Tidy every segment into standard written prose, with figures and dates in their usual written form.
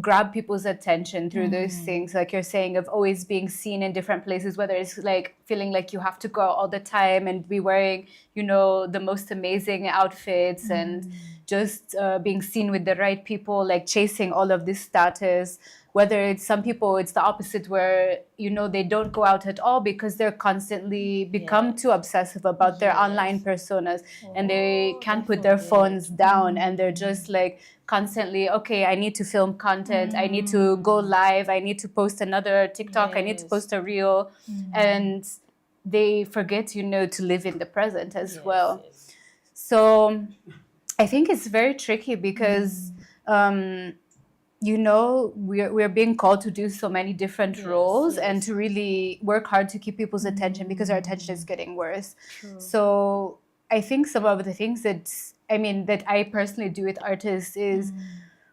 grab people's attention through those things, like you're saying, of always being seen in different places, whether it's like feeling like you have to go out all the time and be wearing, you know, the most amazing outfits and just being seen with the right people, like chasing all of this status. Whether it's some people, it's the opposite, where, you know, they don't go out at all because they're constantly become too obsessive about their online personas, and they can't put their phones down, and they're just like constantly, okay, I need to film content, I need to go live, I need to post another TikTok, I need to post a reel, and they forget, you know, to live in the present as well. So I think it's very tricky because you know, we're being called to do so many different roles and to really work hard to keep people's attention, because our attention is getting worse. So I think some of the things that I personally do with artists is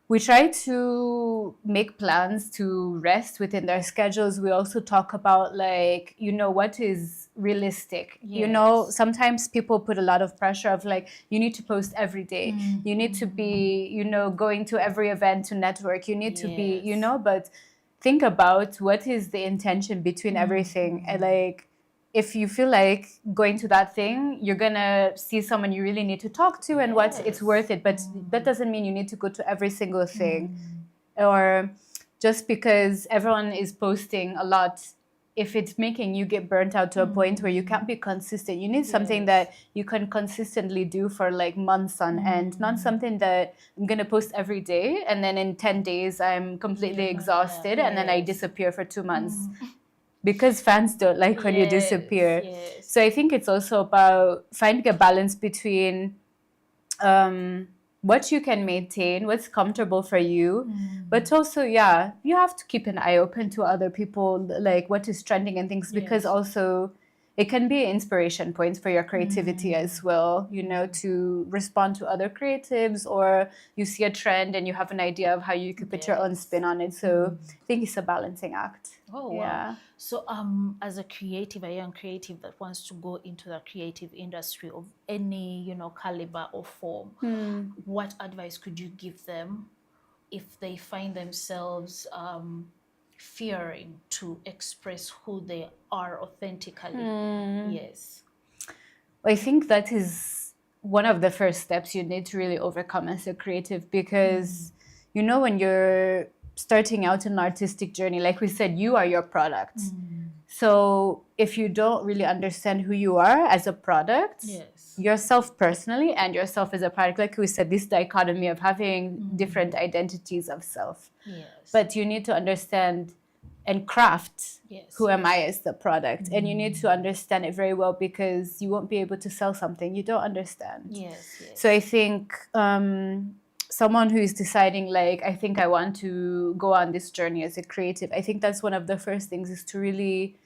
we try to make plans to rest within their schedules. We also talk about, like, you know, what is realistic. You know, sometimes people put a lot of pressure of like, you need to post every day. You need to be, you know, going to every event to network. You need to be, you know, but think about what is the intention between everything. And like, if you feel like going to that thing, you're gonna see someone you really need to talk to, and it's worth it. But that doesn't mean you need to go to every single thing. Or just because everyone is posting a lot, if it's making you get burnt out to a point where you can't be consistent, you need something that you can consistently do for like months on end, not something that I'm gonna post every day and then in 10 days I'm completely exhausted and then I disappear for 2 months. Because fans don't like when you disappear. So I think it's also about finding a balance between what you can maintain, what's comfortable for you, but also, you have to keep an eye open to other people, like what is trending and things, because also it can be inspiration points for your creativity as well, you know, to respond to other creatives, or you see a trend and you have an idea of how you could put your own spin on it. So I think it's a balancing act. Oh, wow. Yeah. So as a creative, a young creative that wants to go into the creative industry of any, you know, caliber or form, what advice could you give them if they find themselves fearing to express who they are authentically? Yes. I think that is one of the first steps you need to really overcome as a creative, because you know, when you're starting out an artistic journey, like we said, you are your product. So if you don't really understand who you are as a product, yourself personally and yourself as a product, like we said, this dichotomy of having different identities of self. But you need to understand and craft who am I as the product. And you need to understand it very well, because you won't be able to sell something you don't understand. So I think someone who is deciding, like, I think I want to go on this journey as a creative, I think that's one of the first things, is to really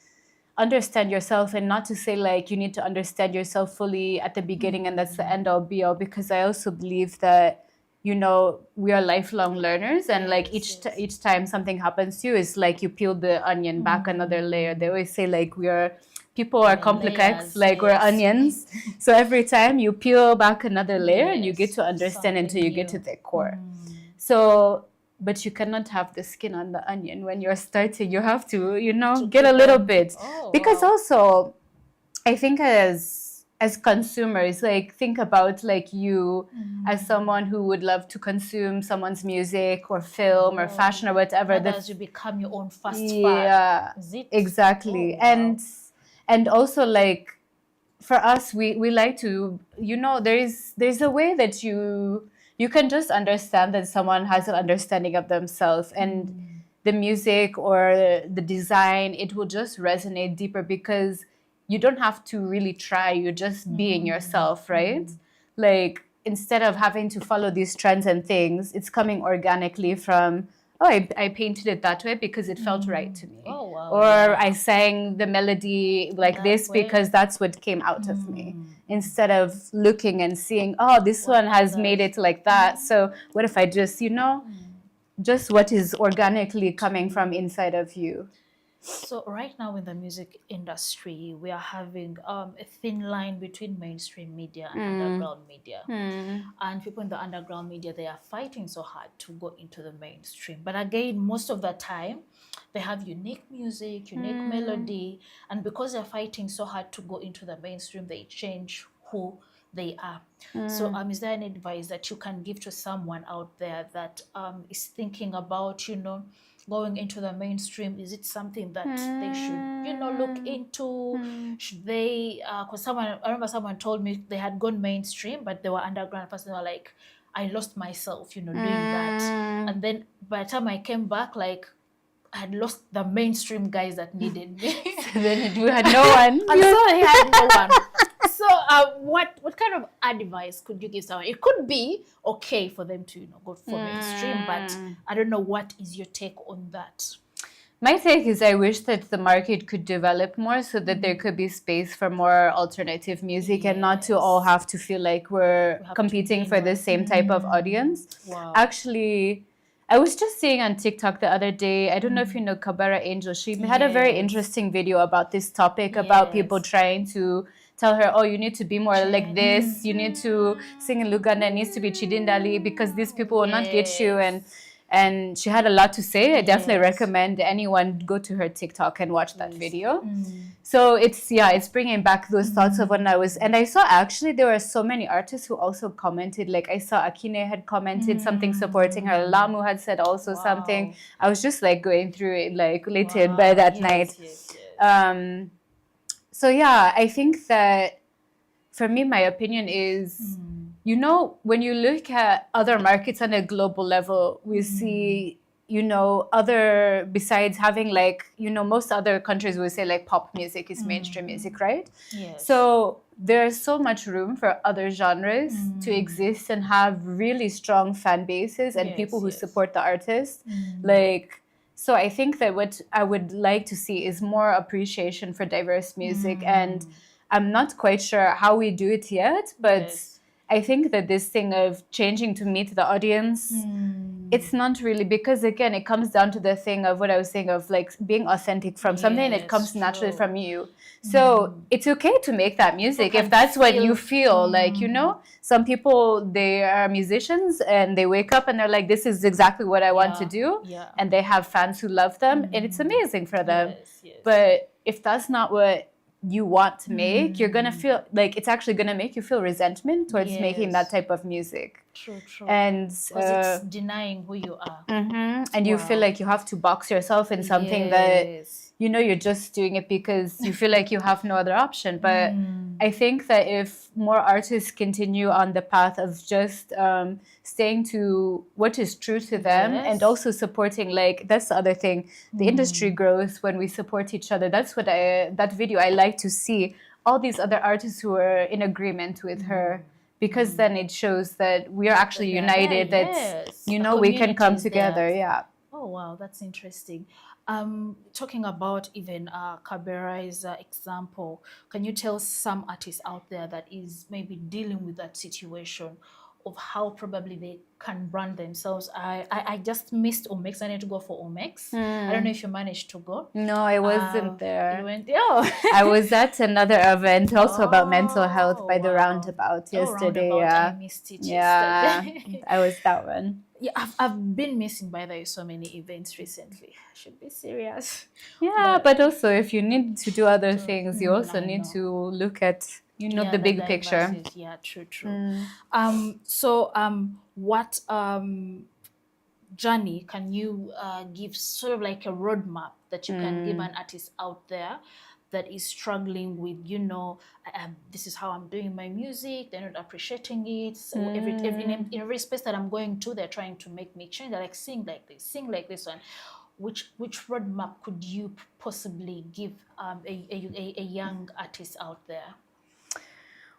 understand yourself, and not to say like you need to understand yourself fully at the beginning and that's the end all be all, because I also believe that, you know, we are lifelong learners, and like each time something happens to you, it's like you peel the onion back another layer. They always say like people are complex, like we're onions. So every time you peel back another layer and you get to understand until you get to the core. So, but you cannot have the skin on the onion when you're starting. You have to, you know, get a little bit. Because also, I think as consumers, like, think about like you as someone who would love to consume someone's music or film or fashion or whatever. As you become your own fast fad. Exactly. And also, like, for us, we like to, you know, there's a way that you can just understand that someone has an understanding of themselves, and the music or the design, it will just resonate deeper, because you don't have to really try. You're just being yourself, right? Like, instead of having to follow these trends and things, it's coming organically from, I painted it that way because it felt right to me. Or I sang the melody like this because that's what came out of me. Instead of looking and seeing, this one has made it like that. So what if I just, you know, just what is organically coming from inside of you. So right now in the music industry, we are having a thin line between mainstream media and underground media. And people in the underground media, they are fighting so hard to go into the mainstream. But again, most of the time, they have unique music, unique melody. And because they're fighting so hard to go into the mainstream, they change who they are. So is there any advice that you can give to someone out there that is thinking about, going into the mainstream? Is it something that they should, look into? Should they, because I remember someone told me they had gone mainstream, but they were underground person. They were like, I lost myself, doing that. And then by the time I came back, like, I had lost the mainstream guys that needed me. So then you had no one. And so I had no one. So what kind of advice could you give someone? It could be okay for them to go for mainstream, but I don't know, what is your take on that? My take is I wish that the market could develop more so that there could be space for more alternative music and not to all have to feel like we're competing for the same type of audience. Wow. Actually, I was just saying on TikTok the other day, I don't know if you know Kabara Angel. She had a very interesting video about this topic, about people trying to tell her, oh, you need to be more like this. You need to sing in Luganda. It needs to be Chidindali because these people will not get you. And she had a lot to say. I definitely recommend anyone go to her TikTok and watch that video. So it's bringing back those thoughts of when I was, and I saw actually there were so many artists who also commented. Like I saw Akine had commented something supporting her. Lamu had said also something. I was just like going through it like late in bed at night. So yeah, I think that for me, my opinion is, when you look at other markets on a global level, we see, other, besides having like, most other countries will say like pop music is mainstream music, right? Yes. So there's so much room for other genres to exist and have really strong fan bases and people who support the artist. So I think that what I would like to see is more appreciation for diverse music. And I'm not quite sure how we do it yet, but I think that this thing of changing to meet the audience, it's not really, because again, it comes down to the thing of what I was saying of like being authentic from something that comes naturally from you. So it's okay to make that music if that's what you feel like, some people, they are musicians and they wake up and they're like, this is exactly what I want to do. And they have fans who love them and it's amazing for them. But if that's not what you want to make, you're gonna feel like it's actually gonna make you feel resentment towards making that type of music. True. And because it's denying who you are. And you feel like you have to box yourself in something that you're just doing it because you feel like you have no other option. But I think that if more artists continue on the path of just staying to what is true to them and also supporting, like, that's the other thing, the industry grows when we support each other. That's what that video I like to see all these other artists who are in agreement with her, because then it shows that we are actually united, that we can come together. Oh wow, that's interesting. Talking about even Kabera's example, can you tell some artists out there that is maybe dealing with that situation of how probably they can brand themselves? I just missed Omex. I need to go for Omex. I don't know if you managed to go. No, I wasn't there. You went? I was at another event also about mental health by the Roundabout yesterday. I missed it yesterday. I was that one. Yeah, I've been missing, by the way, so many events recently. I should be serious. Yeah, but also if you need to do other things, you also need to look at the big picture. Yeah, true. So what journey can you give, sort of like a roadmap that you can give an artist out there that is struggling with, this is how I'm doing my music, they're not appreciating it. So in every space that I'm going to, they're trying to make me change. They're like, sing like this one. Which roadmap could you possibly give a young artist out there?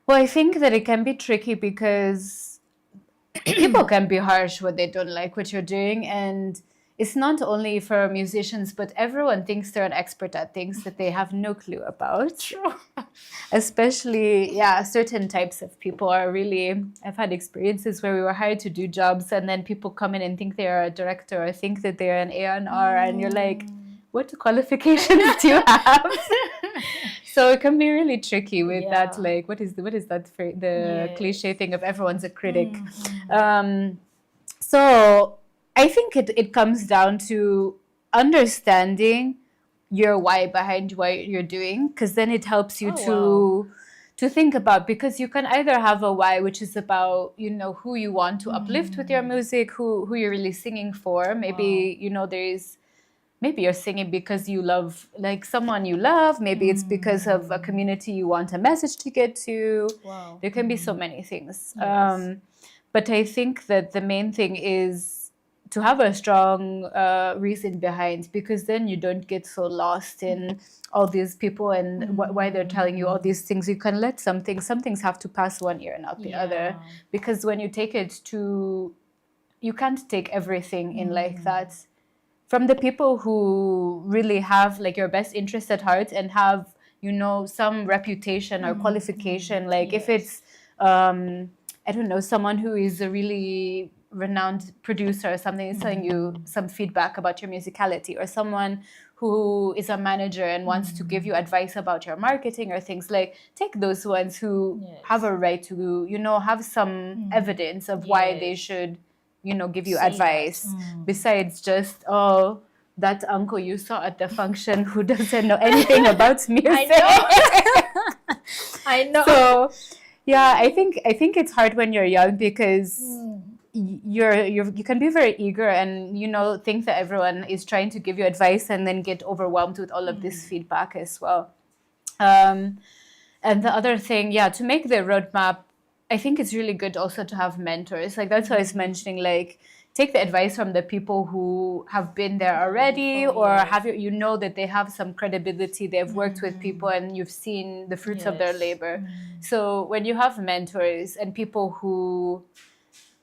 Well, I think that it can be tricky because people can be harsh when they don't like what you're doing. And it's not only for musicians, but everyone thinks they're an expert at things that they have no clue about. True. Especially, certain types of people are really... I've had experiences where we were hired to do jobs and then people come in and think they are a director or think that they're an A&R, and you're like, what qualifications do you have? So it can be really tricky with that, like, what is that for the cliche thing of everyone's a critic. So I think it comes down to understanding your why behind what you're doing, because then it helps you to think about, because you can either have a why which is about, you know, who you want to uplift with your music, who you're really singing for. Maybe you know, maybe you're singing because you love, like, someone you love. Maybe it's because of a community you want a message to get to. There can be so many things. But I think that the main thing is to have a strong reason behind, because then you don't get so lost in all these people and why they're telling you all these things. You can let some things have to pass one ear and out the other, because when you take it to, you can't take everything in like that. From the people who really have, like, your best interest at heart and have, you know, some reputation or qualification, like if it's I don't know, someone who is a really renowned producer or something is telling you some feedback about your musicality, or someone who is a manager and wants to give you advice about your marketing or things, like, take those ones who have a right to, you know, have some evidence of why they should, you know, give you advice, besides just, oh, that uncle you saw at the function who doesn't know anything about music. I know. So yeah, I think it's hard when you're young, because you can be very eager and, you know, think that everyone is trying to give you advice, and then get overwhelmed with all of this feedback as well. And the other thing, to make the roadmap, I think it's really good also to have mentors. Like, that's what I was mentioning, like, take the advice from the people who have been there already, or have you know that they have some credibility, they've worked with people and you've seen the fruits of their labor. So when you have mentors and people who,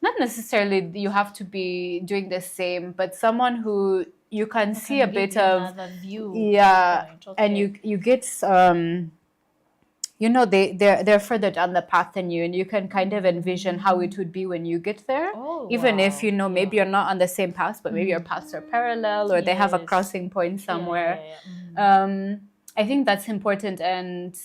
not necessarily you have to be doing the same, but someone who you can see a bit of view, and you get you know, they're further down the path than you, and you can kind of envision how it would be when you get there. Even if, you know, maybe you're not on the same path, but maybe your paths are parallel, or they have a crossing point somewhere. I think that's important. And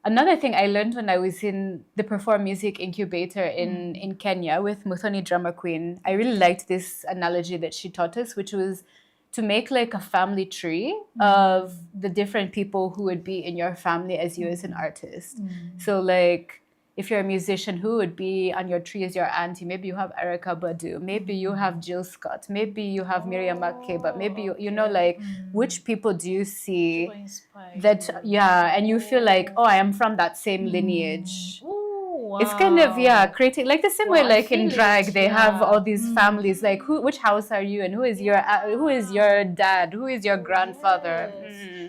another thing I learned when I was in the Perform Music Incubator in Kenya with Muthoni Drama Queen, I really liked this analogy that she taught us, which was to make like a family tree of the different people who would be in your family as you as an artist. So like, if you're a musician, who would be on your tree as your auntie? Maybe you have Erica Badu. Maybe you have Jill Scott. Maybe you have Miriam Makeba. Maybe you know, like, which people do you see that, and you feel like, oh, I am from that same lineage. It's kind of creating, like, the same way, like in drag they have all these families, like, which house are you, and who is your dad, who is your grandfather.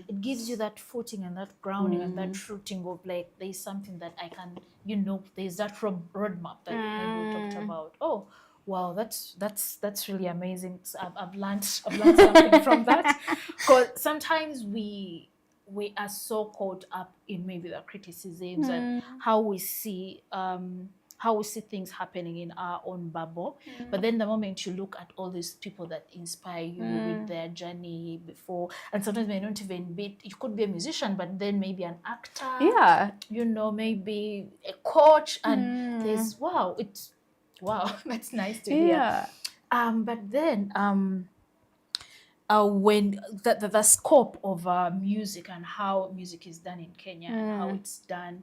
It gives you that footing and that grounding and that rooting of, like, there's something that I can, you know, there's that roadmap that we talked about. Oh wow, that's really amazing. I've learned something from that, because sometimes we are so caught up in maybe the criticisms and how we see things happening in our own bubble. But then the moment you look at all these people that inspire you with their journey before, and sometimes may not even be, you could be a musician, but then maybe an actor, you know, maybe a coach, and there's that's nice to hear. But then when the scope of music and how music is done in Kenya and how it's done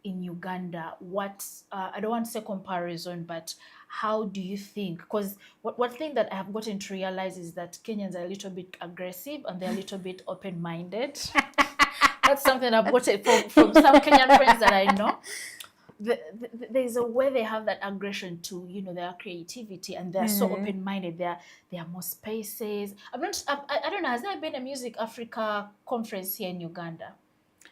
in Uganda, what I don't want to say comparison, but how do you think? Because one thing that I have gotten to realize is that Kenyans are a little bit aggressive and they're a little bit open-minded. That's something I've gotten from some Kenyan friends that I know. There's a way they have that aggression to, you know, their creativity, and they're so open-minded. There are more spaces. I don't know, has there been a Music Africa conference here in Uganda?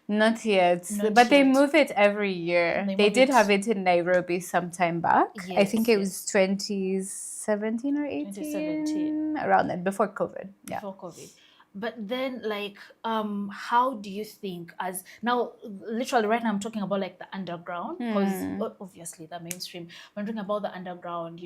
Not yet, but they move it every year. They did have it in Nairobi some time back. I think it was 2017 or 18, around then, before COVID. Before COVID. But then, like, how do you think, as now, literally right now, I'm talking about like the underground, because obviously the mainstream. I'm talking about the underground,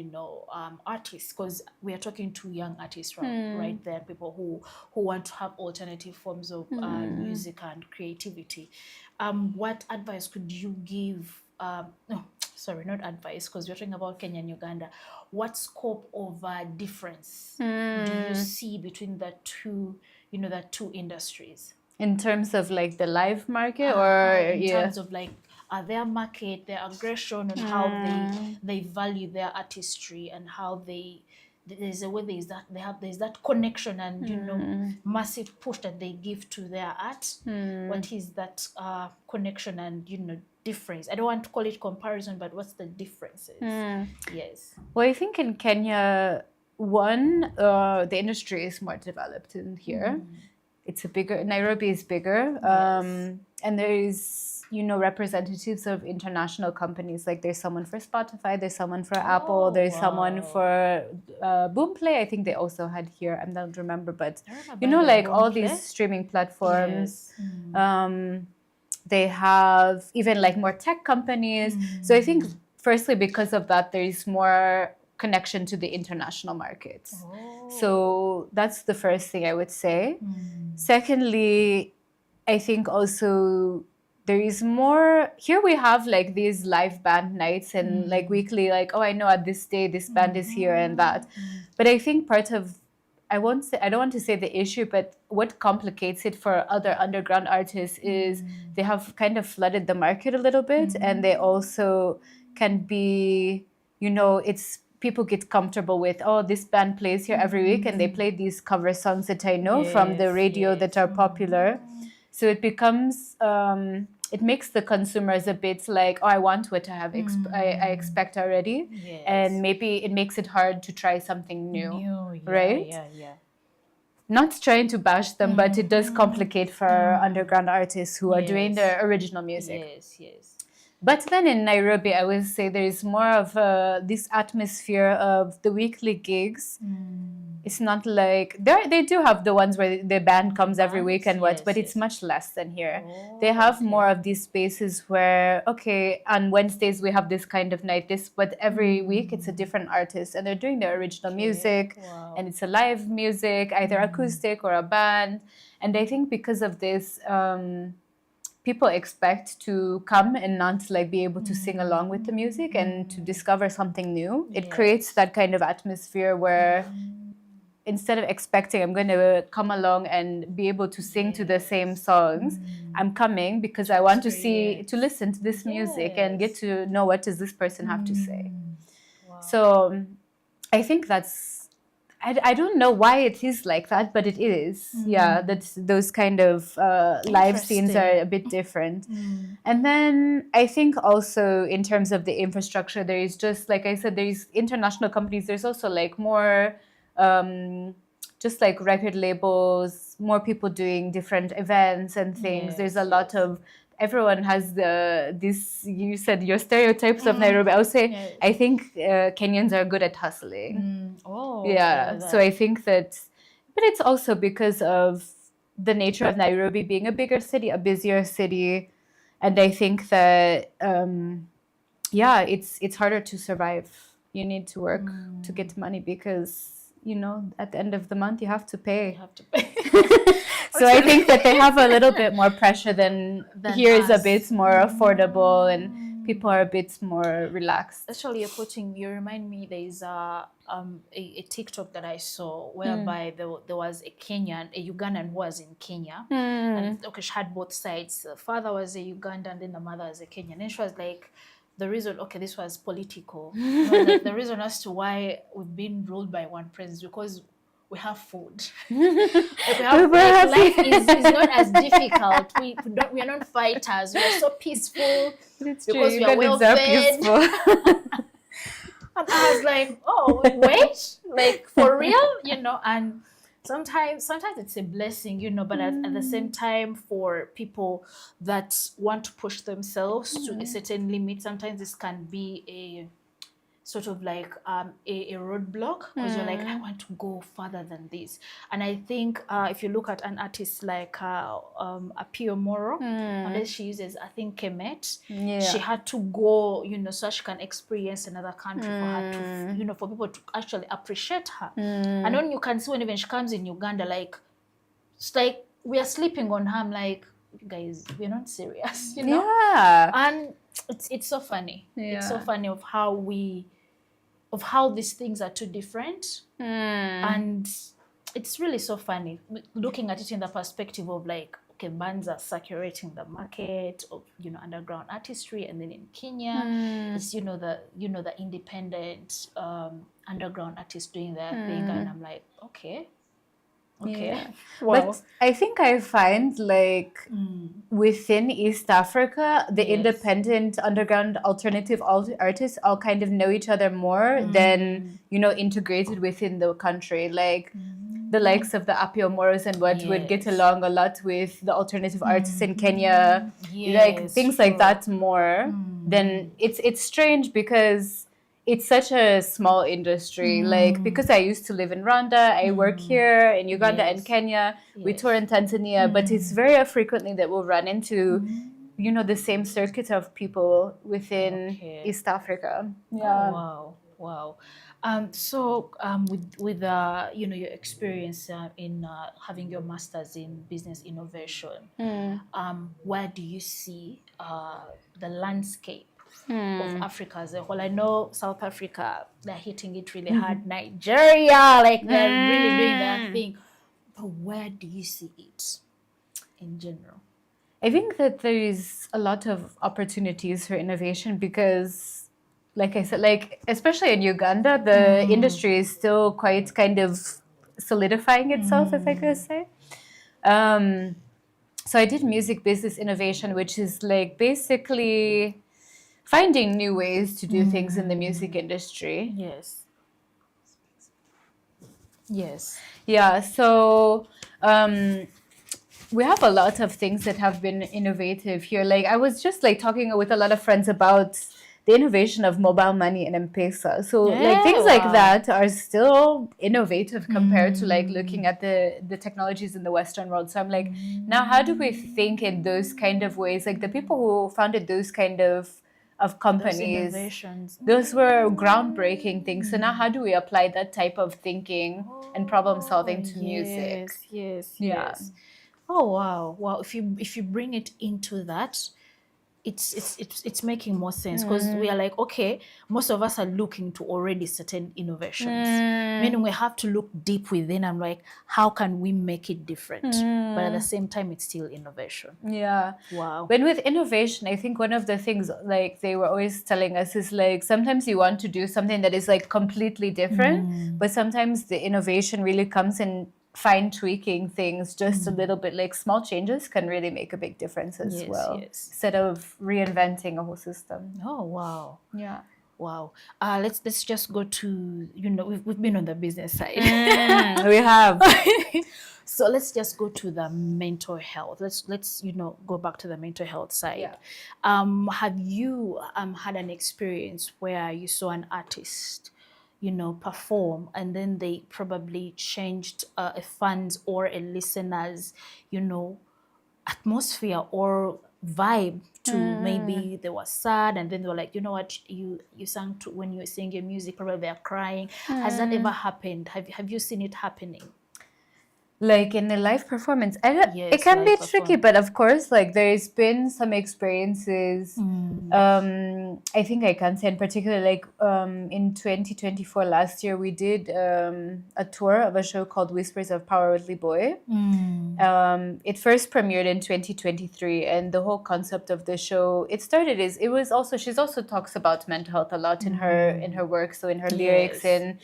artists, because we are talking to young artists right there, people who want to have alternative forms of music and creativity. What advice could you give? No, sorry, not advice, because we're talking about Kenya and Uganda. What scope of difference do you see between the two? The two industries In terms of like the live market, or in terms of like their market, their aggression, and how they value their artistry, and how there's a way there's that connection, and massive push that they give to their art. What is that connection and difference? I don't want to call it comparison, but what's the differences? Yes. Well, I think in Kenya, the industry is more developed in here. It's Nairobi is bigger. And there is, representatives of international companies. Like there's someone for Spotify, there's someone for Apple, there's someone for Boomplay. I think they also had here. I don't remember, but like all these streaming platforms. They have even like more tech companies. So I think firstly, because of that, there is more connection to the international market. So that's the first thing I would say. Secondly, I think also there is more. Here we have like these live band nights and like weekly, like, oh, I know at this day this band is here and that. But I think part of, I don't want to say the issue, but what complicates it for other underground artists is they have kind of flooded the market a little bit, and they also can be, it's people get comfortable with, oh, this band plays here every week and they play these cover songs that I know from the radio that are popular. So it becomes, it makes the consumers a bit like, oh, I want what I have, I expect already. Yes. And maybe it makes it hard to try something new, right? Yeah. Not trying to bash them, but it does complicate for underground artists who are doing their original music. Yes. But then in Nairobi, I would say there is more of this atmosphere of the weekly gigs. It's not like they do have the ones where the band comes every week and but it's much less than here. They have more of these spaces where, okay, on Wednesdays we have this kind of night, but every week it's a different artist and they're doing their original music. And it's a live music, either acoustic or a band. And I think because of this, people expect to come and not like be able to sing along with the music and to discover something new. It creates that kind of atmosphere where instead of expecting I'm going to come along and be able to sing to the same songs, I'm coming because I want to listen to this music and get to know what does this person have to say. So I think that's, I don't know why it is like that, but it is. Yeah, those kind of live scenes are a bit different. And then I think also in terms of the infrastructure, there is just, like I said, there is international companies. There's also like more just like record labels, more people doing different events and things. There's a lot of, everyone has you said your stereotypes of Nairobi. I would say, I think Kenyans are good at hustling. So I think that, but it's also because of the nature of Nairobi being a bigger city, a busier city. And I think that, it's harder to survive. You need to work to get money because, at the end of the month, you have to pay. So I think that they have a little bit more pressure than here is a bit more affordable and people are a bit more relaxed. Actually, you remind me, there's a TikTok that I saw whereby there was a Ugandan was in Kenya. And okay, she had both sides. The father was a Ugandan, then the mother was a Kenyan. And she was like, the reason, this was political. Like the reason as to why we've been ruled by one president is because we have food. Life is not as difficult. We are not fighters. We are so peaceful because we are well fed. And I was like, oh wait, like for real, and sometimes it's a blessing, but at the same time, for people that want to push themselves to a certain limit, sometimes this can be sort of like a roadblock, because you're like, I want to go further than this. And I think if you look at an artist like Apio Moro, unless she uses, I think, Kemet, she had to go, so she can experience another country for her to, for people to actually appreciate her. And then you can see when even she comes in Uganda, like, it's like we are sleeping on her. I'm like, you guys, we're not serious, Yeah. And it's so funny. It's so funny of how these things are too different. And it's really so funny looking at it in the perspective of like, okay, bands are saturating the market of underground artistry, and then in Kenya it's the independent underground artists doing their thing, and I'm like, okay. Yeah. Wow. But I think I find like within East Africa, the independent underground alternative artists all kind of know each other more than, integrated within the country. Like the likes of the Apio Moros and what would get along a lot with the alternative artists in Kenya, like things like that more. Then it's strange because it's such a small industry. Like, because I used to live in Rwanda, I work here in Uganda and Kenya, we tour in Tanzania, but it's very frequently that we'll run into, the same circuit of people within East Africa. Yeah. Oh, wow. So with your experience in having your master's in business innovation, where do you see the landscape of Africa as a whole? I know South Africa, they're hitting it really hard. Nigeria, like they're really doing their thing. But where do you see it in general? I think that there is a lot of opportunities for innovation because, like I said, like especially in Uganda, the industry is still quite kind of solidifying itself, if I could say. So I did music business innovation, which is like basically finding new ways to do things in the music industry. Yes. Yeah, so we have a lot of things that have been innovative here. Like I was just like talking with a lot of friends about the innovation of mobile money and M-Pesa. So like things like that are still innovative compared to like looking at the technologies in the Western world. So I'm like, now how do we think in those kind of ways? Like the people who founded those kind of companies, those were groundbreaking things. So now how do we apply that type of thinking and problem solving to music? Yes. Oh wow. If you bring it into that, it's making more sense, because we are like, okay, most of us are looking to already certain innovations, meaning we have to look deep within and like, how can we make it different? But at the same time, it's still innovation. Yeah. Wow. But with innovation, I think one of the things like they were always telling us is like sometimes you want to do something that is like completely different, but sometimes the innovation really comes in fine tweaking things just a little bit. Like small changes can really make a big difference as well, instead of reinventing a whole system. Oh wow. Yeah. Wow. Let's just go to, we've been on the business side. We have. So let's just go to the mental health. Let's go back to the mental health side. Have you had an experience where you saw an artist perform, and then they probably changed a fan's or a listener's atmosphere or vibe to maybe they were sad, and then they were like, you know what, you sang to, when you sing your music, probably they're crying. Has that ever happened? Have you seen it happening? Like in a live performance, it can be tricky, but of course, like there's been some experiences. I think I can say in particular, like in 2024 last year, we did a tour of a show called Whispers of Power with Boy. It first premiered in 2023, and the whole concept of the show, she also talks about mental health a lot in her work, so in her lyrics, and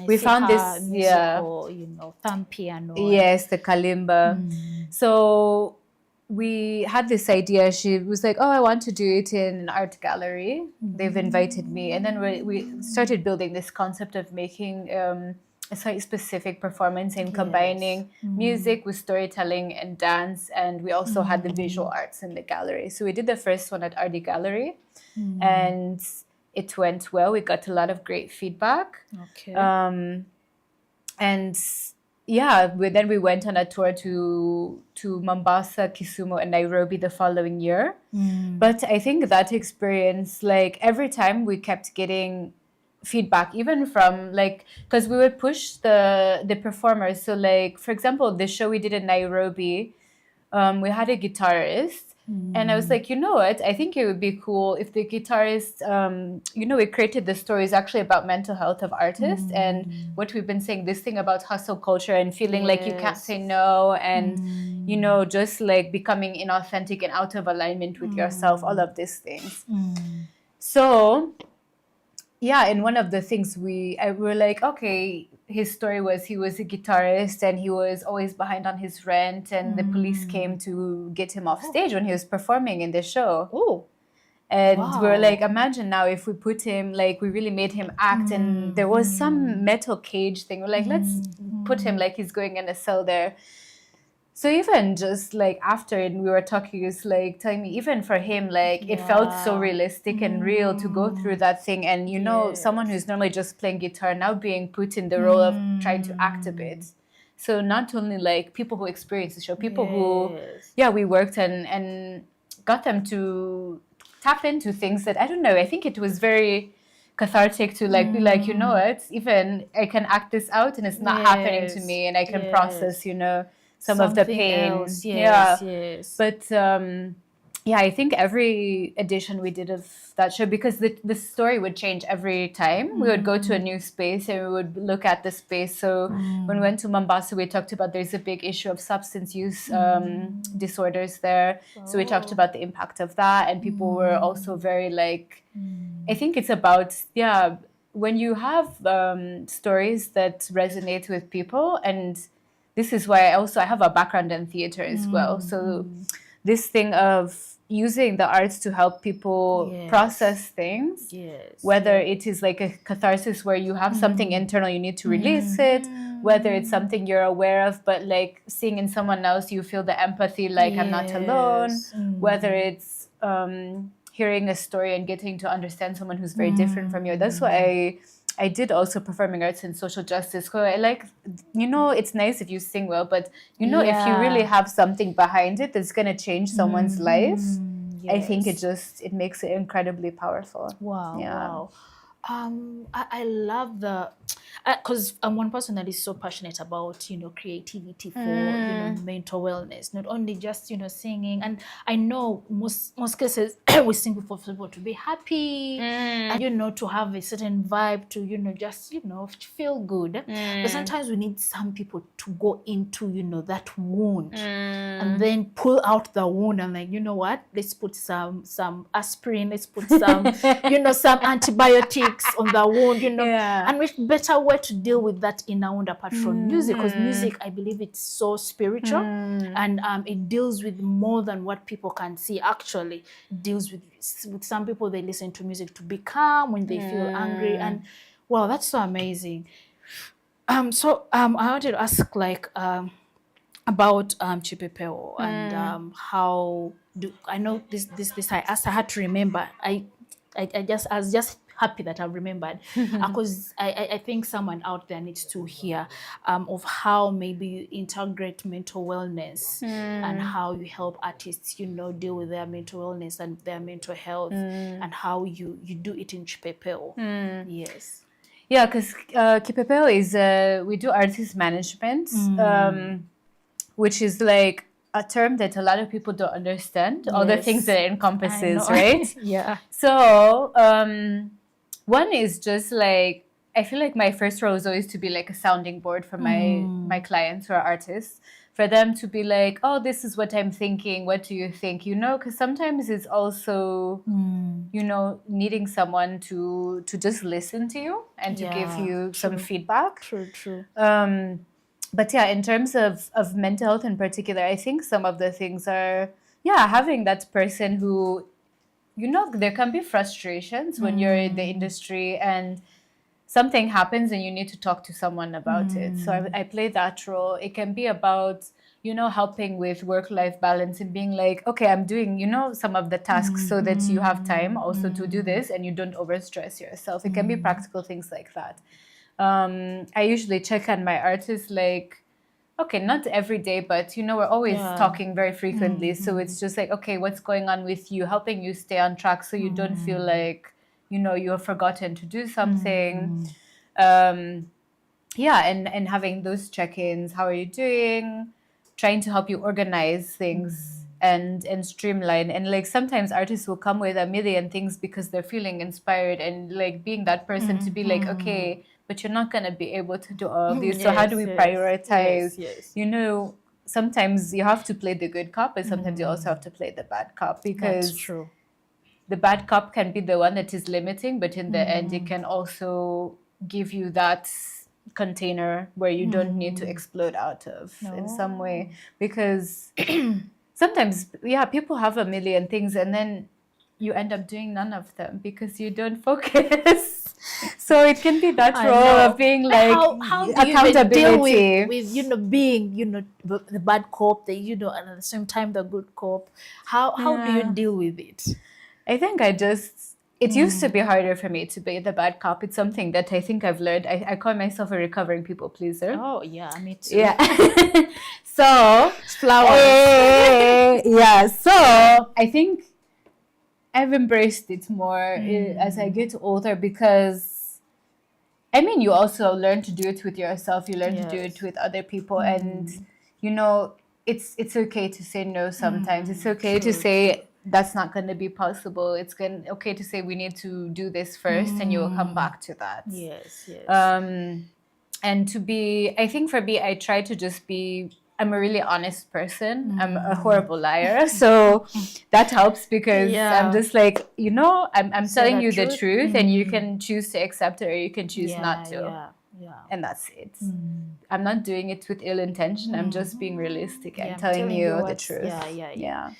we found this musical, thumb piano. Yes, the kalimba. So we had this idea. She was like, oh, I want to do it in an art gallery. They've invited me. And then we started building this concept of making a slightly specific performance and combining music with storytelling and dance. And we also had the visual arts in the gallery. So we did the first one at Art Gallery. And it went well. We got a lot of great feedback. Okay. And yeah, then we went on a tour to Mombasa, Kisumu, and Nairobi the following year. But I think that experience, like every time we kept getting feedback, even from like, because we would push the performers. So like, for example, the show we did in Nairobi, we had a guitarist. And I was like, you know what? I think it would be cool if the guitarist, we created the stories actually about mental health of artists and what we've been saying, this thing about hustle culture and feeling like you can't say no and, just like becoming inauthentic and out of alignment with yourself, all of these things. So, yeah, and one of the things we were like, okay, his story was he was a guitarist and he was always behind on his rent, and the police came to get him off stage when he was performing in the show. Oh. And we were like, imagine now if we put him, like, we really made him act, and there was some metal cage thing. We're like, let's put him like he's going in a cell there. So even just like after it, we were talking, he was like telling me, even for him, like it felt so realistic and real to go through that thing. And someone who's normally just playing guitar now being put in the role of trying to act a bit. So not only like people who experience the show, people who, we worked and got them to tap into things that, I don't know, I think it was very cathartic to like be like, you know what, even I can act this out and it's not happening to me, and I can process, some of the pain. Else. Yes. But I think every edition we did of that show, because the story would change every time. We would go to a new space and we would look at the space. So when we went to Mombasa, we talked about there's a big issue of substance use disorders there. So we talked about the impact of that, and people were also very like, I think it's about, when you have stories that resonate with people, and this is why I have a background in theater as well. So this thing of using the arts to help people process things, whether it is like a catharsis where you have something internal, you need to release it, whether it's something you're aware of, but like seeing in someone else, you feel the empathy, like I'm not alone, whether it's hearing a story and getting to understand someone who's very different from you. That's why I did also performing arts and social justice. So I like, it's nice if you sing well, but if you really have something behind it that's going to change someone's life, I think it makes it incredibly powerful. Wow. Yeah. Wow. I love because I'm one person that is so passionate about, creativity for, mental wellness, not only just, singing. And I know most cases we sing for people to be happy and, to have a certain vibe to, just, feel good. But sometimes we need some people to go into, that wound and then pull out the wound and like, you know what, let's put some aspirin, let's put some, some antibiotics on the wound, and which better way to deal with that inner wound apart from music, because music, I believe it's so spiritual and it deals with more than what people can see. Actually, it deals with some people, they listen to music to be calm when they feel angry, and wow, that's so amazing. So I wanted to ask like about Chipepeo and how do I know this I had to remember. I was just happy that I remembered because I think someone out there needs to hear of how maybe you integrate mental wellness and how you help artists, deal with their mental wellness and their mental health and how you do it in Chipepeo. Yes. Yeah, because Kipepeo is we do artist management, which is like a term that a lot of people don't understand, all the things that it encompasses, right? Yeah. So one is just like, I feel like my first role is always to be like a sounding board for my clients who are artists, for them to be like, oh, this is what I'm thinking, what do you think, because sometimes it's also needing someone to just listen to you and to give you some feedback. True. But yeah, in terms of mental health in particular, I think some of the things are, having that person who, there can be frustrations when you're in the industry and something happens and you need to talk to someone about it. So I play that role. It can be about, helping with work-life balance and being like, okay, I'm doing, some of the tasks so that you have time also to do this and you don't overstress yourself. It can be practical things like that. I usually check on my artists like, okay, not every day, but we're always talking very frequently. So it's just like, okay, what's going on with you, helping you stay on track so you don't feel like, you have forgotten to do something. And having those check-ins, how are you doing? Trying to help you organize things and streamline. And like sometimes artists will come with a million things because they're feeling inspired, and like being that person to be like, okay, but you're not gonna be able to do all of these. So how do we prioritize? Sometimes you have to play the good cop, but sometimes you also have to play the bad cop, because That's true. the bad cop can be the one that is limiting, but in the end it can also give you that container where you don't need to explode out of in some way. Because sometimes people have a million things and then you end up doing none of them because you don't focus. So it can be that role of being like how do accountability. you even deal with being the bad cop, and at the same time the good cop? How do you deal with it? I think it used to be harder for me to be the bad cop. It's something that I think I've learned. I call myself a recovering people pleaser. Oh, yeah, me too. Yeah. So, flowers. So I think I've embraced it more as I get older, because, I mean, you also learn to do it with yourself. You learn to do it with other people. And, it's okay to say no sometimes. It's okay to say, that's not going to be possible. It's okay to say we need to do this first, and you will come back to that. Yes. And I think for me, I try to just be, I'm a really honest person. I'm a horrible liar. So that helps, because I'm just like, I'm telling you the truth, and you can choose to accept it or you can choose not to. And that's it. I'm not doing it with ill intention. I'm just being realistic and telling you the truth. Yeah.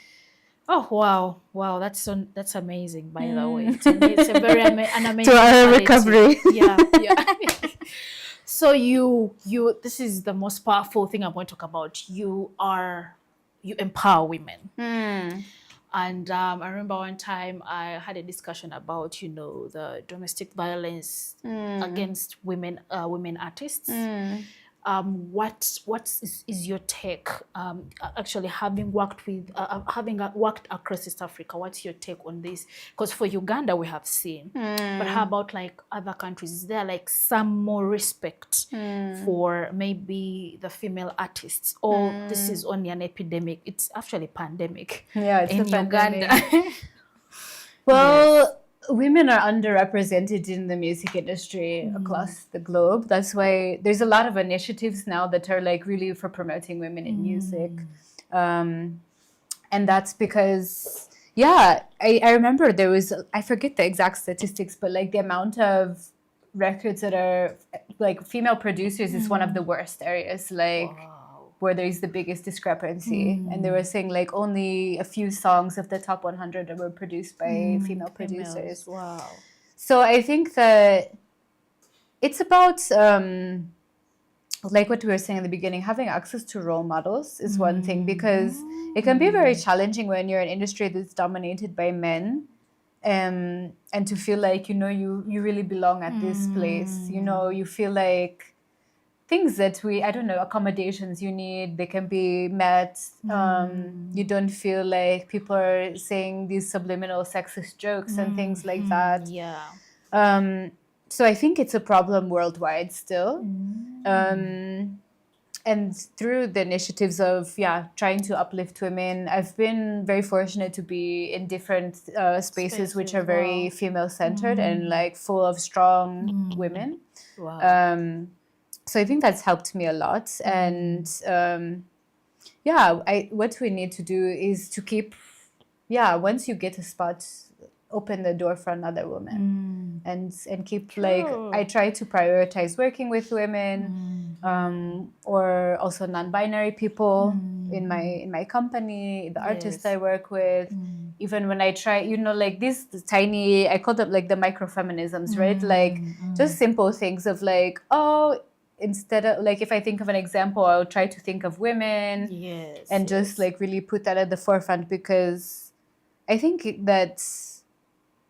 Oh, wow! That's amazing. By the way, it's a very an amazing to our recovery. Yeah. So you this is the most powerful thing I'm going to talk about. You empower women. And I remember one time I had a discussion about the domestic violence against women artists. What is your take? Actually, having worked across East Africa, what's your take on this? Because for Uganda we have seen, but how about like other countries? Is there like some more respect for maybe the female artists, or this is only an epidemic? It's actually pandemic. It's in Uganda. Well. Women are underrepresented in the music industry across the globe. That's why there's a lot of initiatives now that are like really for promoting women in music. And that's because, I remember there was, I forget the exact statistics, but like the amount of records that are like female producers is one of the worst areas. Like, where there is the biggest discrepancy. And they were saying like only a few songs of the top 100 that were produced by female producers. Wow. So I think that it's about, like what we were saying in the beginning, having access to role models is one thing, because it can be very challenging when you're in an industry that's dominated by men. And to feel like, you really belong at this place. You feel like things that accommodations you need, they can be met. You don't feel like people are saying these subliminal sexist jokes and things like that. So I think it's a problem worldwide still. And through the initiatives of trying to uplift women, I've been very fortunate to be in different spaces which are very female centered and like full of strong women. So I think that's helped me a lot. And what we need to do is to keep, once you get a spot, open the door for another woman and keep like, I try to prioritize working with women or also non-binary people in my company, the artists I work with. Even when I try, like these tiny, I call them like the microfeminisms, right? Like just simple things of like, instead of like, if I think of an example, I'll try to think of women Yes. and just like really put that at the forefront, because I think that's,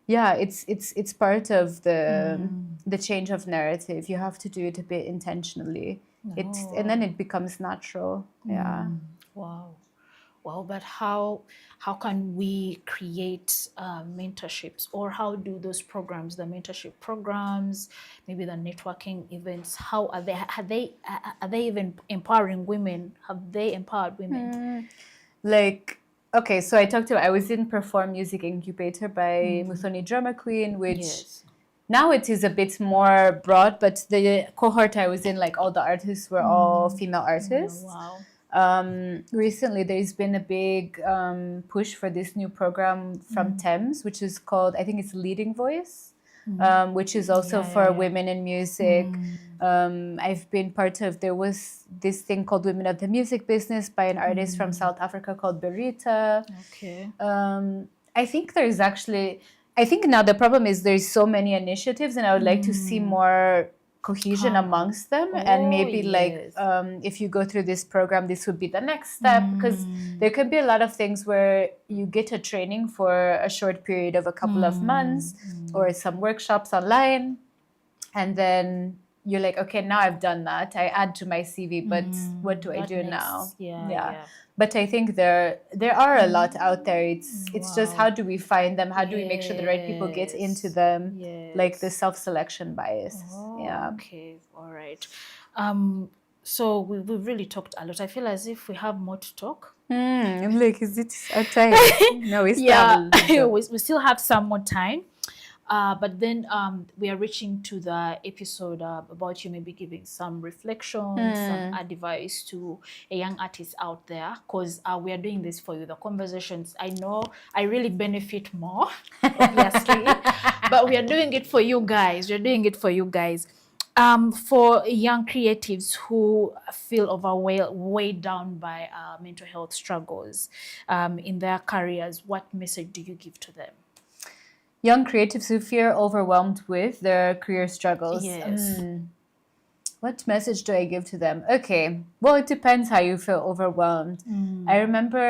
yeah, it's part of the change of narrative. You have to do it a bit intentionally. And then it becomes natural. Yeah. Wow. Well, but how can we create mentorships, or how do those programs, the mentorship programs, maybe the networking events, how are they even empowering women? Have they empowered women? Like, okay, so I was in Perform Music Incubator by Muthoni Drummer Queen, which Yes. now it is a bit more broad, but the cohort I was in, like all the artists were all female artists. Wow. Recently, there's been a big push for this new program from Thames, which is called, I think it's Leading Voice, which is also for women in music. I've been part of, there was this thing called Women of the Music Business by an artist from South Africa called Berita. Okay. I think there's actually, I think now the problem is there's so many initiatives, and I would like to see more cohesion amongst them. And maybe like if you go through this program, this would be the next step, because there could be a lot of things where you get a training for a short period of a couple of months or some workshops online, and then you're like, okay, now I've done that, I add to my CV, but what do I do now? But I think there are a lot out there. It's just, how do we find them? How do we make sure the right people get into them? Like the self-selection bias. Okay, all right. So we've really talked a lot. I feel as if we have more to talk. I'm like, is it our time? No, we still have we still have some more time. But then we are reaching to the episode about you maybe giving some reflections, some advice to a young artist out there, because we are doing this for you. The conversations, I know I really benefit more, obviously, but we are doing it for you guys. We're doing it for you guys. For young creatives who feel weighed down by mental health struggles in their careers, what message do you give to them? Young creatives who feel overwhelmed with their career struggles. Yes. What message do I give to them? Okay, well, it depends how you feel overwhelmed. I remember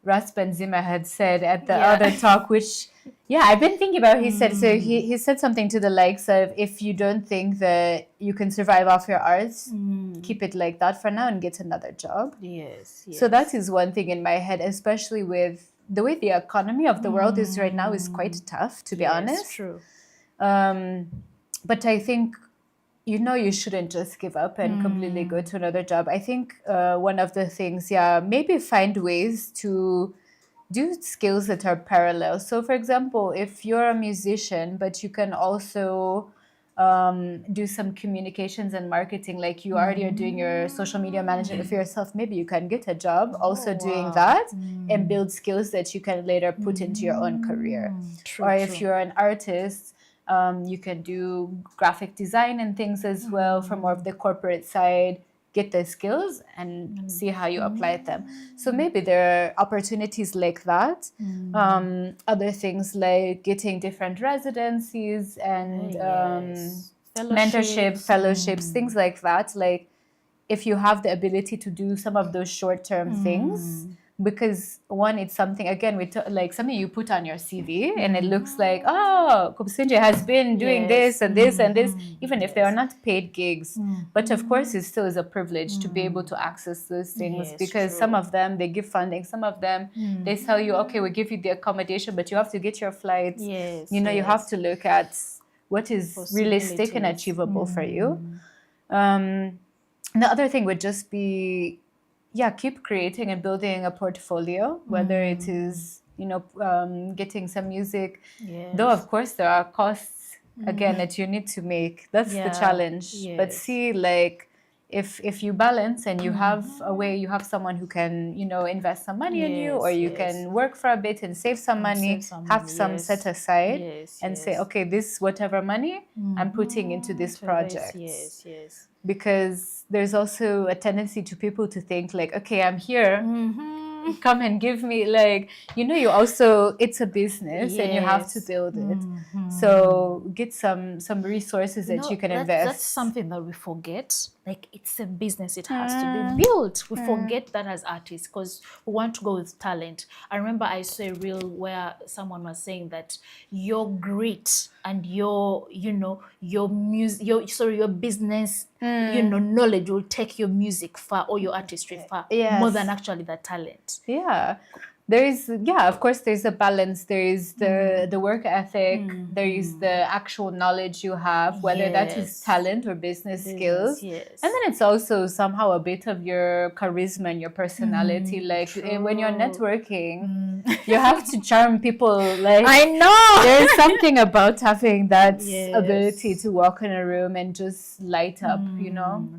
Ras Benzema had said at the other talk, which, I've been thinking about. He said, so he said something to the likes of, if you don't think that you can survive off your arts, keep it like that for now and get another job. Yes. So that is one thing in my head, especially with the way the economy of the world is right now is quite tough, to be honest. True. But I think, you shouldn't just give up and completely go to another job. I think one of the things, maybe find ways to do skills that are parallel. So for example, if you're a musician, but you can also do some communications and marketing, like you already are doing your social media management for yourself, maybe you can get a job also doing that and build skills that you can later put into your own career. If you're an artist, you can do graphic design and things as well from more of the corporate side, get the skills and see how you apply them. So maybe there are opportunities like that. Other things like getting different residencies and mentorship, fellowships, things like that. Like if you have the ability to do some of those short-term things, because one, it's something, again, like something you put on your CV and it looks like, oh, Kupsinje has been doing this and this and this, even if they are not paid gigs. But of course, it still is a privilege to be able to access those things, because some of them, they give funding. Some of them, they tell you, okay, we give you the accommodation, but you have to get your flights. You have to look at what is realistic and achievable for you. The other thing would just be, keep creating and building a portfolio, whether it is, getting some music. Though, of course, there are costs, again, that you need to make. That's the challenge. But see, like, if you balance and you have a way, you have someone who can, invest some money in you, or you can work for a bit and save some money, have some set aside and say, okay, this whatever money I'm putting into this project. Because there's also a tendency to people to think like, okay, I'm here, come and give me, like, you also, it's a business and you have to Yes. build it. So get some resources that you can invest. That's something that we forget. Like, it's a business, it has to be built. We forget that as artists because we want to go with talent. I remember I saw a reel where someone was saying that your grit and your music, your business, knowledge will take your music far or your artistry far more than actually the talent. Yeah. Of course, there's a balance. There is the work ethic. There is the actual knowledge you have, whether that is talent or business skills. Yes. And then it's also somehow a bit of your charisma and your personality. Like when you're networking, you have to charm people. Like, I know. There's something about having that ability to walk in a room and just light up,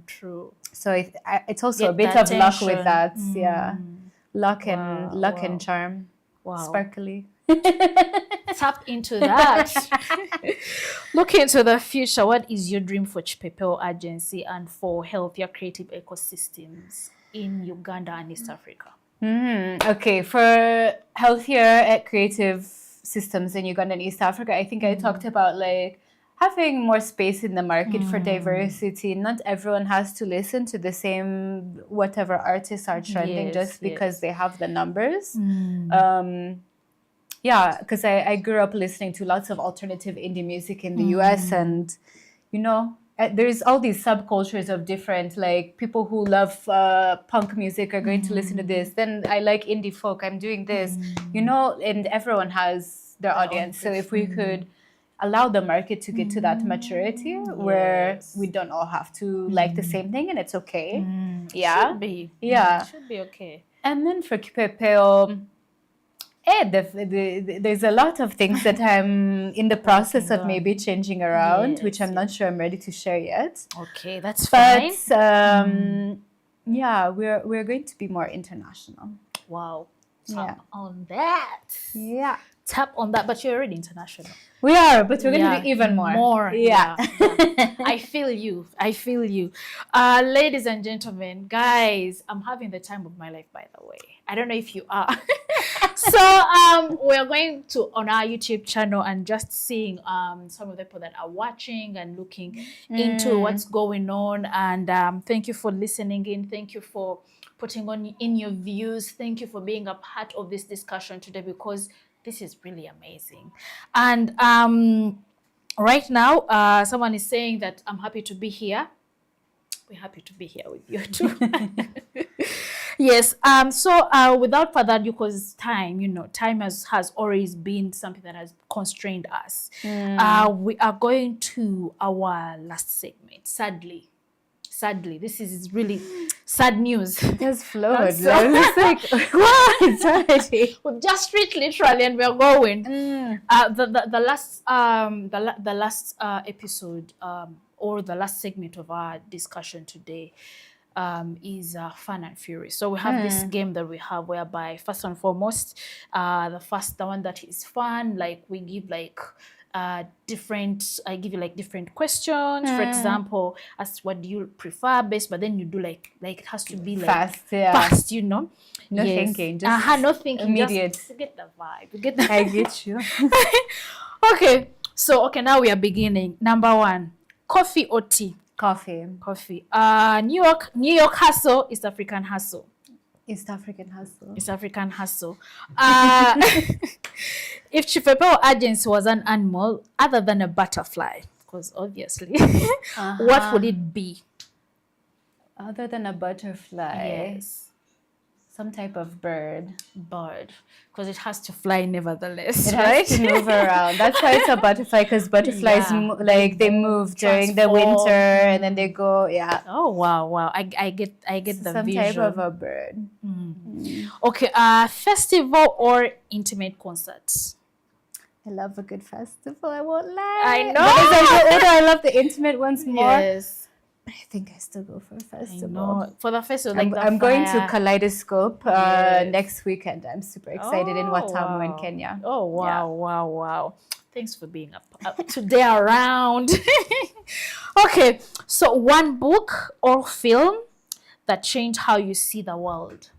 True. So it's also a Get bit the of luck with attention. that. Yeah. Luck and charm. Wow. Sparkly. Tap into that. Look into the future. What is your dream for Chipepeo Agency and for healthier creative ecosystems in Uganda and East Africa? Okay, for healthier creative systems in Uganda and East Africa, I think I talked about like having more space in the market for diversity. Not everyone has to listen to the same whatever artists are trending just because they have the numbers. Because I grew up listening to lots of alternative indie music in the US, and there's all these subcultures of different, like, people who love punk music are going to listen to this. Then I like indie folk, I'm doing this, and everyone has their audience. So if we could allow the market to get to that maturity where we don't all have to like the same thing, and it's okay. Should be. Yeah. Should be okay. And then for Kipepeo, there's a lot of things that I'm in the process of maybe changing around, which I'm not sure I'm ready to share yet. Okay, that's fine. But we're going to be more international. Wow. Tap on that. Yeah. Tap on that, but you're already international. We are, but we're going to be even more. Yeah. I feel you. Ladies and gentlemen, guys, I'm having the time of my life, by the way. I don't know if you are. So we're going to on our YouTube channel and just seeing some of the people that are watching and looking into what's going on. And thank you for listening in. Thank you for putting on in your views. Thank you for being a part of this discussion today, because this is really amazing. And right now, someone is saying that I'm happy to be here. We're happy to be here with you too. Yes. So without further ado, because time has always been something that has constrained us. We are going to our last segment. Sadly, this is really sad news. It has flowed. It's like, what? It's already. We've just reached literally, and we're going. The last episode or the last segment of our discussion today is Fun and Fury. So we have this game that we have whereby, first and foremost, the one that is fun, like we give like I give you like different questions. For example, as what do you prefer best, but then you do like it has to be like fast, No thinking, just no thinking, immediate. Just get the vibe. I get you. Okay, so now we are beginning. Number one, coffee or tea? Coffee. New York hustle, East African hustle. East African hustle. If Chipepeo Agency was an animal other than a butterfly, because obviously, what would it be? Other than a butterfly? Yes. Some type of bird. Because it has to fly nevertheless, it right? has to move around. That's why it's a butterfly, because butterflies they move during the winter and then they go. Yeah. Oh wow! I get the some vision. Type of a bird. Okay. Festival or intimate concerts? I love a good festival. I won't lie. I know. But as I get older, I love the intimate ones more. Yes. I think I still go for a festival. I know. For the festival, like I'm going to Kaleidoscope next weekend. I'm super excited in Watamu in Kenya. Oh wow! Thanks for being up today around. Okay, so one book or film that changed how you see the world.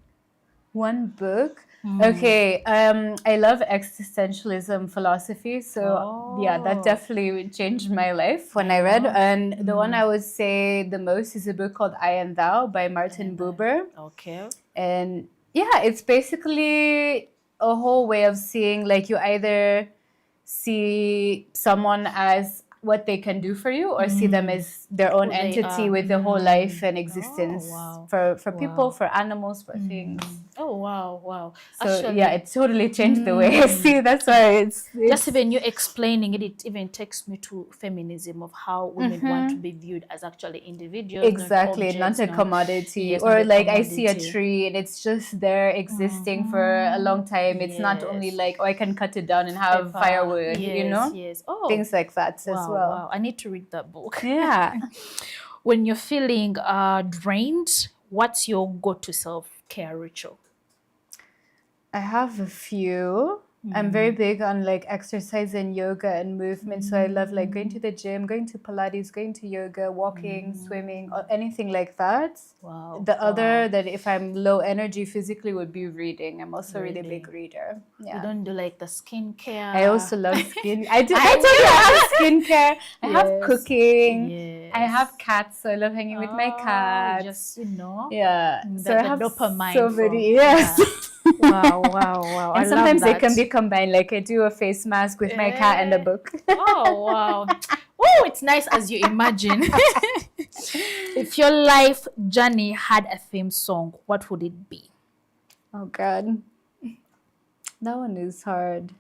One book. Okay. I love existentialism philosophy. So yeah, that definitely changed my life when I read. And the one I would say the most is a book called I and Thou by Martin Buber. Okay. And yeah, it's basically a whole way of seeing, like, you either see someone as what they can do for you, or see them as their own Who they entity are. with the whole life and existence wow. for people, for animals, for things. Oh wow. So Actually, yeah, it totally changed the way I see. That's why it's just even you explaining it, it even takes me to feminism, of how women want to be viewed as actually individuals, exactly not not objects, a commodity. Yes, Or not a like I see a commodity. tree and it's just there existing for a long time. It's not only Yes. like, oh, I can cut it down and have Pepper. firewood, Yes. Oh, things like that as well. wow. I need to read that book. Yeah. When you're feeling drained, what's your go-to self-care ritual? I have a few. I'm very big on like exercise and yoga and movement. So I love like going to the gym, going to Pilates, going to yoga, walking, swimming, or anything like that. Wow. The other that if I'm low energy physically would be reading. I'm also a really big reader. Yeah. You don't do like the skincare. I also love skin. I do. I tell you, I have skincare. I have cooking. Yes. I have cats, so I love hanging with my cats. Just Yeah. So I have dopamine so many. Yes. Wow. And sometimes they can be combined. Like I do a face mask with my cat and a book. Oh wow. Oh, it's nice as you imagine. If your life journey had a theme song, what would it be? Oh God, that one is hard.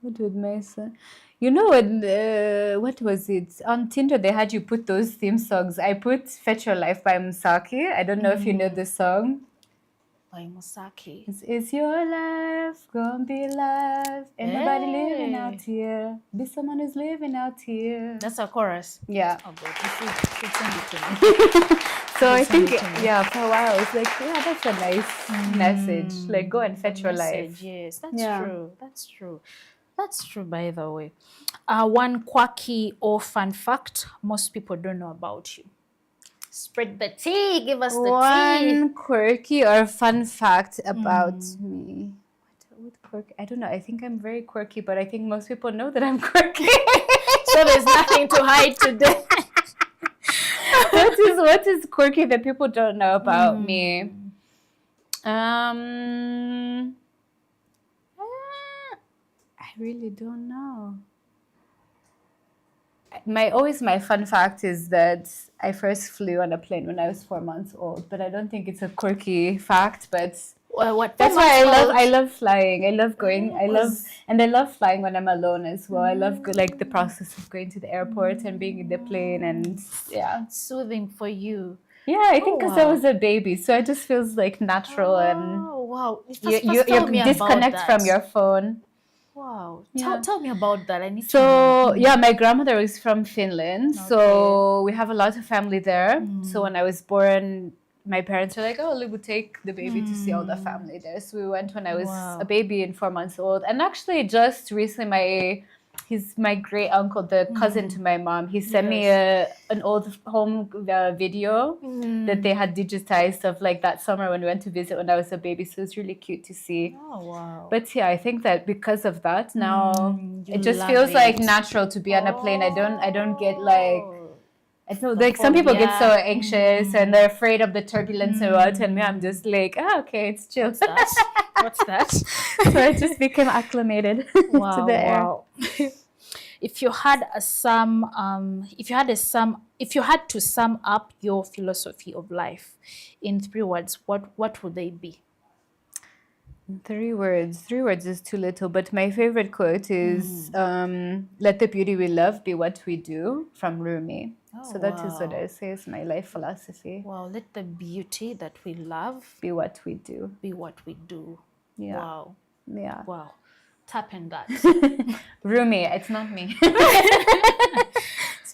What would my son? You know what was it? On Tinder they had you put those theme songs. I put Fetch Your Life by Musaki. I don't know if you know the song. By Musaki. Is your life gonna be life? Ain't nobody living out here. Be someone who's living out here. That's a chorus. Yeah. Oh God, you send it to me. So I think, yeah, for a while it's like, yeah, that's a nice message. Like, go and fetch your life. Yes, that's true. That's true, by the way. One quirky or fun fact most people don't know about you. Spread the tea. Give us the tea. One quirky or fun fact about me. What quirky? I don't know. I think I'm very quirky, but I think most people know that I'm quirky. So there's nothing to hide today. What is quirky that people don't know about me? I really don't know. My fun fact is that I first flew on a plane when I was 4 months old, but I don't think it's a quirky fact. But that's why I love flying. I love going. I love flying when I'm alone as well. I love like the process of going to the airport and being in the plane, and yeah, soothing for you. Yeah, I think because I was a baby, so it just feels like natural, and wow, you disconnect from your phone. Wow. Yeah. Tell me about that. I need to know. Yeah, my grandmother is from Finland. Okay. So we have a lot of family there. So when I was born, my parents were like, oh, we would take the baby to see all the family there. So we went when I was a baby and 4 months old. And actually just recently he's my great uncle, the cousin to my mom. He sent me an old home video that they had digitized of like that summer when we went to visit when I was a baby. So it's really cute to see. Oh wow! But yeah, I think that because of that now it just feels like natural to be on a plane. I don't get like. I know, like some people get so anxious and they're afraid of the turbulence and what, and me, I'm just like, okay, it's chill. What's that? So I just became acclimated to the air. If you had to sum up your philosophy of life in 3 words, what would they be? 3 words. 3 words is too little, but my favorite quote is let the beauty we love be what we do, from Rumi. So that is what I say is my life philosophy. Wow, let the beauty that we love be what we do. Be what we do. Yeah. Wow. Yeah. Wow. Tap in that. Rumi, it's not me. I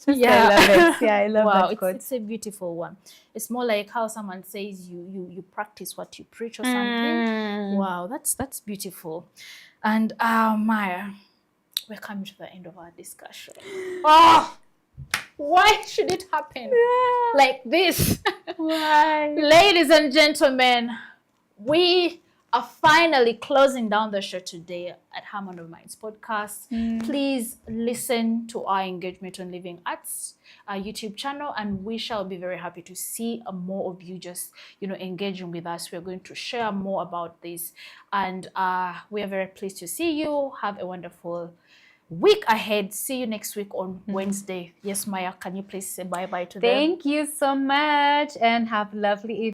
love it. Yeah, I love that quote. It's a beautiful one. It's more like how someone says you practice what you preach or something. Wow, that's beautiful. And Maija, we're coming to the end of our discussion. Oh, why should it happen like this? Why? Ladies and gentlemen, we are finally closing down the show today at Harmony of Minds podcast. Please listen to our Engagement on Living Arts YouTube channel, and we shall be very happy to see more of you just, engaging with us. We're going to share more about this, and we are very pleased to see you. Have a wonderful week ahead. See you next week on Wednesday. Yes, Maija, can you please say bye-bye to them? Thank you so much, and have a lovely evening.